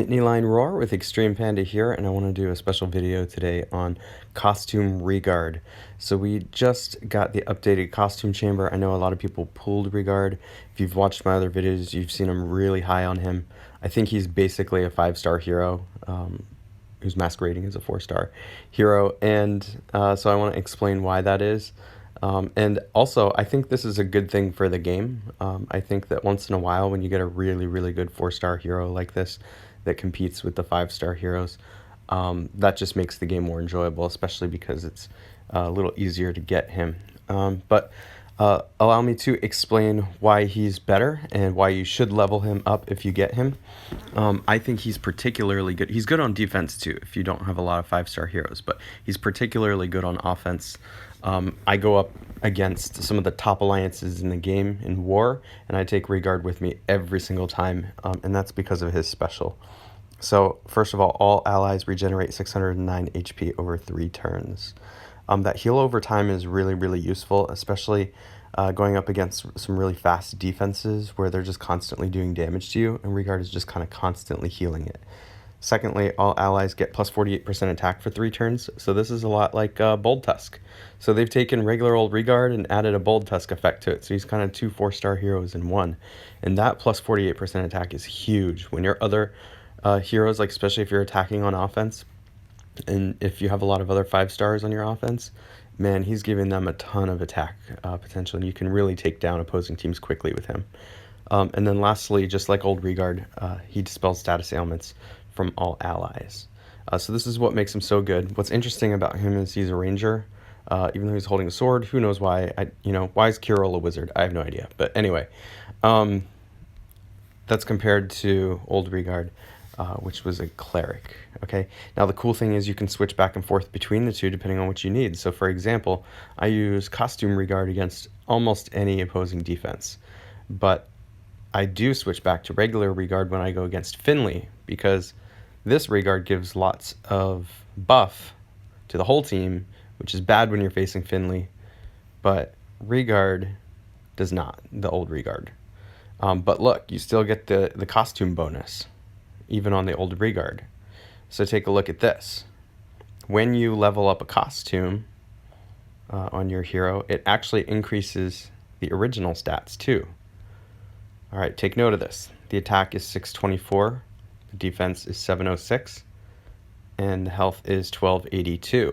Lightning Line Roar with Extreme Panda here, and I want to do a special video today on costume Rigard. So we just got the updated costume chamber. I know a lot of people pulled Rigard. If you've watched my other videos, you've seen I'm really high on him. I think he's basically a 5-star hero who's masquerading as a 4-star hero, and so I want to explain why that is. And also, I think this is a good thing for the game. I think that once in a while, when you get a really, really good 4-star hero like this that competes with the 5-star heroes, that just makes the game more enjoyable, especially because it's a little easier to get him. But allow me to explain why he's better and why you should level him up if you get him. I think he's particularly good. He's good on defense too, if you don't have a lot of 5-star heroes, but he's particularly good on offense. I go up against some of the top alliances in the game in war, and I take Rigard with me every single time, and that's because of his special. So first of all allies regenerate 609 HP over 3 turns. That heal over time is really, really useful, especially going up against some really fast defenses where they're just constantly doing damage to you, and Rigard is just kind of constantly healing it. Secondly, all allies get plus 48% attack for 3 turns, so this is a lot like Bold Tusk. So they've taken regular old Rigard and added a Bold Tusk effect to it, so he's kind of 2 4-star heroes in one. And that plus 48% attack is huge. When your other heroes, like especially if you're attacking on offense, and if you have a lot of other 5-stars on your offense, man, he's giving them a ton of attack potential, and you can really take down opposing teams quickly with him. And then lastly, just like old Rigard, he dispels status ailments from all allies. So this is what makes him so good. What's interesting about him is he's a ranger, even though he's holding a sword. Who knows why? Why is Kirill a wizard? I have no idea. But anyway, that's compared to old Rigard, which was a cleric. Okay. Now the cool thing is you can switch back and forth between the two depending on what you need. So for example, I use costume Rigard against almost any opposing defense, but I do switch back to regular Rigard when I go against Finley, because this Rigard gives lots of buff to the whole team, which is bad when you're facing Finley, but Rigard does not, the old Rigard. But look, you still get the costume bonus, even on the old Rigard. So take a look at this. When you level up a costume on your hero, it actually increases the original stats too. All right, take note of this. The attack is 624, the defense is 706, and the health is 1282.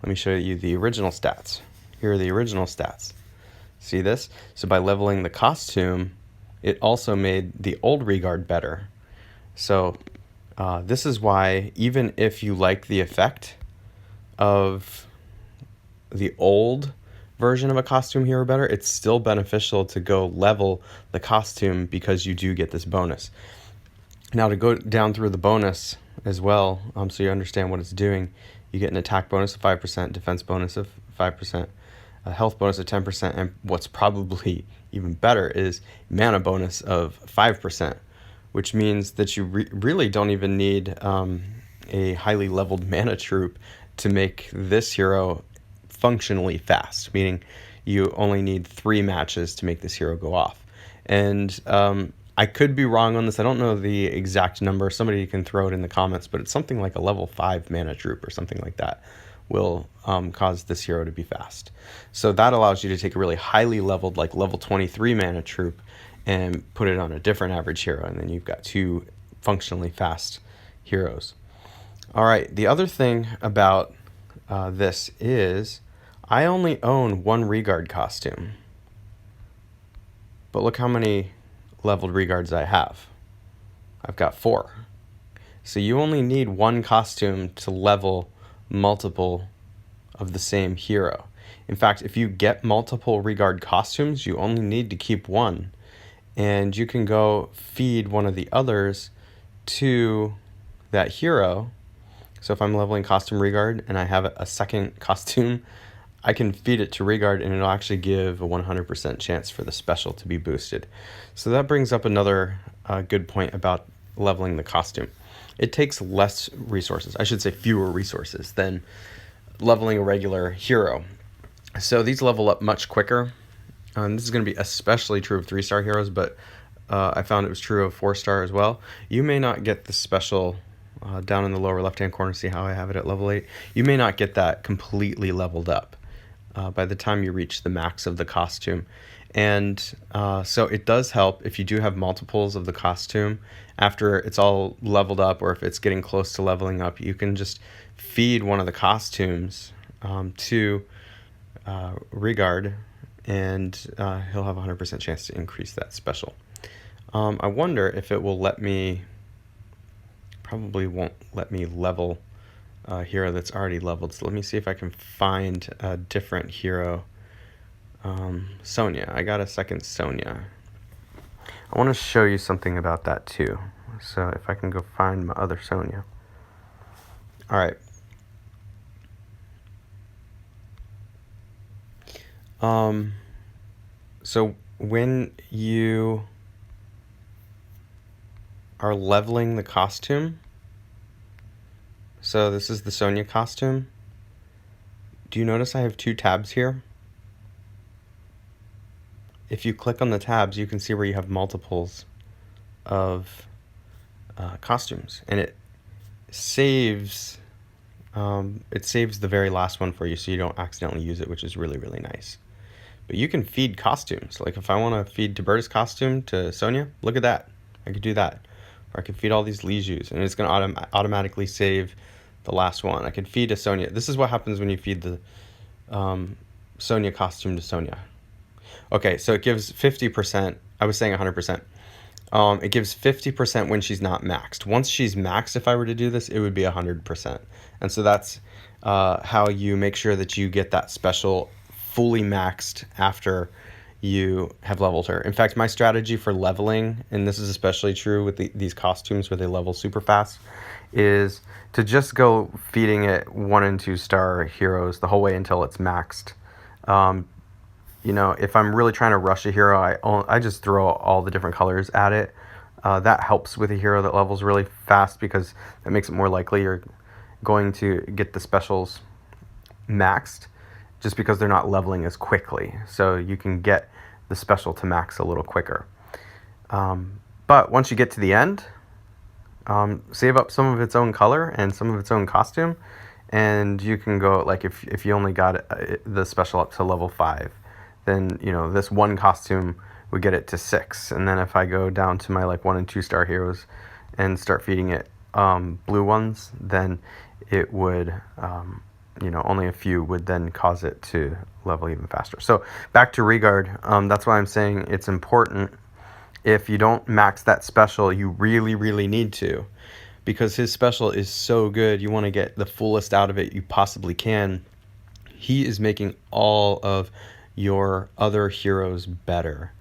Let me show you the original stats. Here are the original stats. See this? So by leveling the costume, it also made the old Rigard better. So this is why, even if you like the effect of the old version of a costume hero better, it's still beneficial to go level the costume because you do get this bonus. Now to go down through the bonus as well, so you understand what it's doing, you get an attack bonus of 5%, defense bonus of 5%, a health bonus of 10%, and what's probably even better is mana bonus of 5%, which means that you really don't even need a highly leveled mana troop to make this hero functionally fast, meaning you only need 3 matches to make this hero go off. And I could be wrong on this. I don't know the exact number. Somebody can throw it in the comments, but it's something like a level 5 mana troop or something like that will cause this hero to be fast. So that allows you to take a really highly leveled, like level 23 mana troop and put it on a different average hero, and then you've got 2 functionally fast heroes. All right, the other thing about this is I only own 1 Rigard costume, but look how many leveled Rigards I have. I've got 4. So you only need 1 costume to level multiple of the same hero. In fact, if you get multiple Rigard costumes, you only need to keep 1, and you can go feed one of the others to that hero. So if I'm leveling costume Rigard and I have a second costume, I can feed it to Rigard and it'll actually give a 100% chance for the special to be boosted. So that brings up another good point about leveling the costume. It takes less resources, I should say fewer resources, than leveling a regular hero. So these level up much quicker. This is going to be especially true of 3-star heroes, but I found it was true of 4-star as well. You may not get the special down in the lower left-hand corner. See how I have it at level 8? You may not get that completely leveled up by the time you reach the max of the costume. And so it does help if you do have multiples of the costume. After it's all leveled up, or if it's getting close to leveling up, you can just feed one of the costumes to Rigard, and he'll have a 100% chance to increase that special. I wonder if it will let me, probably won't let me level a hero that's already leveled. So let me see if I can find a different hero. Sonya. I got a second Sonya. I want to show you something about that too. So if I can go find my other Sonya. All right. So when you are leveling the costume, so this is the Sonya costume. Do you notice I have 2 tabs here? If you click on the tabs, you can see where you have multiples of costumes, and it saves the very last one for you, so you don't accidentally use it, which is really, really nice. But you can feed costumes. Like if I want to feed Tiberta's costume to Sonya, look at that. I could do that. Or I could feed all these Lijus, and it's going to automatically save the last one. I could feed a Sonya. This is what happens when you feed the Sonya costume to Sonya. Okay, so it gives 50%. I was saying 100%. It gives 50% when she's not maxed. Once she's maxed, if I were to do this, it would be 100%. And so that's how you make sure that you get that special fully maxed after you have leveled her. In fact, my strategy for leveling, and this is especially true with these costumes where they level super fast, is to just go feeding it 1 and 2 star heroes the whole way until it's maxed. You know, if I'm really trying to rush a hero, I just throw all the different colors at it. That helps with a hero that levels really fast, because that makes it more likely you're going to get the specials maxed, just because they're not leveling as quickly. So you can get the special to max a little quicker. But once you get to the end, save up some of its own color and some of its own costume, and you can go, like if you only got the special up to level 5, then you know this one costume would get it to 6. And then if I go down to my like 1 and 2 star heroes and start feeding it blue ones, then it would you know, only a few would then cause it to level even faster. So back to Rigard, that's why I'm saying it's important. If you don't max that special, you really, really need to, because his special is so good. You want to get the fullest out of it you possibly can. He is making all of your other heroes better.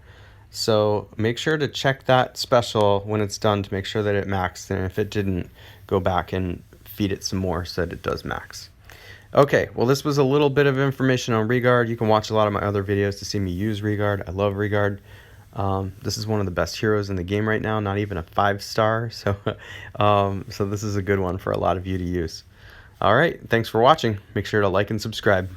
So make sure to check that special when it's done to make sure that it maxed, and if it didn't, go back and feed it some more so that it does max. Okay, well this was a little bit of information on Rigard. You can watch a lot of my other videos to see me use Rigard. I love Rigard. This is one of the best heroes in the game right now, not even a 5-star, so so this is a good one for a lot of you to use. Alright, thanks for watching. Make sure to like and subscribe.